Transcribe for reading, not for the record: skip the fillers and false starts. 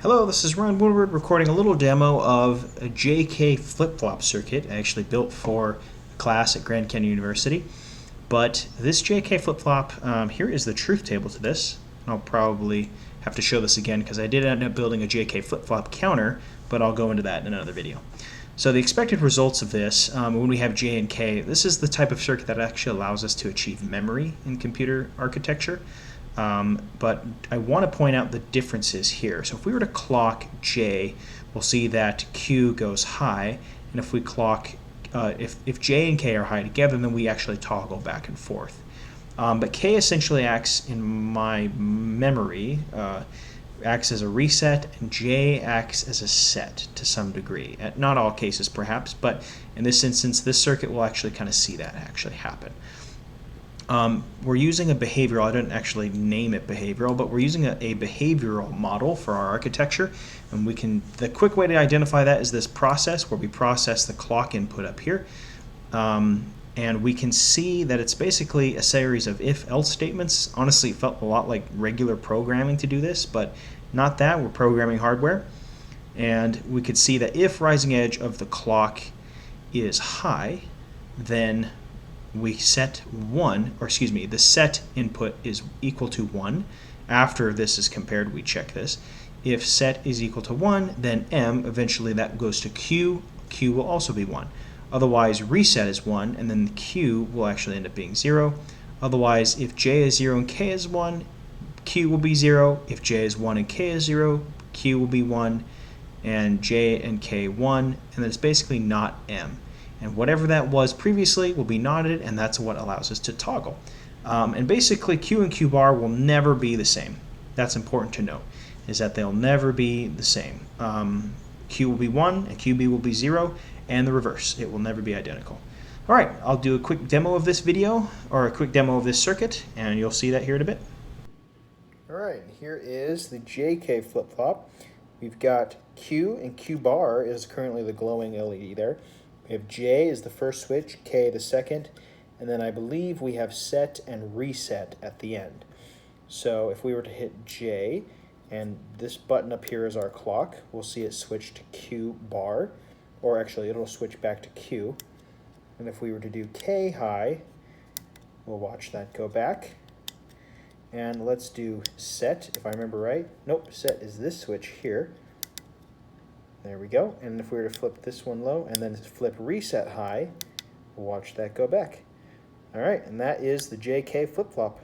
Hello, this is Ron Woodward recording a little demo of a JK flip-flop circuit I actually built for a class at Grand Canyon University. But this JK flip-flop, here is the truth table to this. I'll probably have to show this again because I did end up building a JK flip-flop counter, but I'll go into that in another video. So the expected results of this, when we have J and K, this is the type of circuit that actually allows us to achieve memory in computer architecture. But I want to point out the differences here. So if we were to clock J, we'll see that Q goes high, and if we clock, if J and K are high together, then we actually toggle back and forth. But K essentially acts, in my memory, acts as a reset, and J acts as a set to some degree. At not all cases, perhaps, but in this instance, this circuit will actually kind of see that actually happen. We're using a behavioral, I didn't actually name it behavioral, but we're using a behavioral model for our architecture, and the quick way to identify that is this process where we process the clock input up here, and we can see that it's basically a series of if-else statements. Honestly, it felt a lot like regular programming to do this, but not that, we're programming hardware, and we could see that if rising edge of the clock is high, then we set 1, or excuse me, the set input is equal to 1. After this is compared, we check this. If set is equal to 1, then M, eventually that goes to Q. Q will also be 1. Otherwise, reset is 1, and then Q will actually end up being 0. Otherwise, if J is 0 and K is 1, Q will be 0. If J is 1 and K is 0, Q will be 1, and J and K 1, and then it's basically not M. And whatever that was previously will be knotted, and that's what allows us to toggle. And basically, Q and Q bar will never be the same. That's important to note, is that they'll never be the same. Q will be 1, and QB will be 0, and the reverse. It will never be identical. All right, I'll do a quick demo of this video, or a quick demo of this circuit, and you'll see that here in a bit. All right, here is the JK flip-flop. We've got Q, and Q bar is currently the glowing LED there. We have J is the first switch, K the second, and then I believe we have set and reset at the end. So if we were to hit J, and this button up here is our clock, we'll see it switch to Q bar, or actually it'll switch back to Q. And if we were to do K high, we'll watch that go back. And let's do set, if I remember right. Nope, set is this switch here. There we go, and if we were to flip this one low and then flip reset high, we'll watch that go back. All right, and that is the JK flip-flop.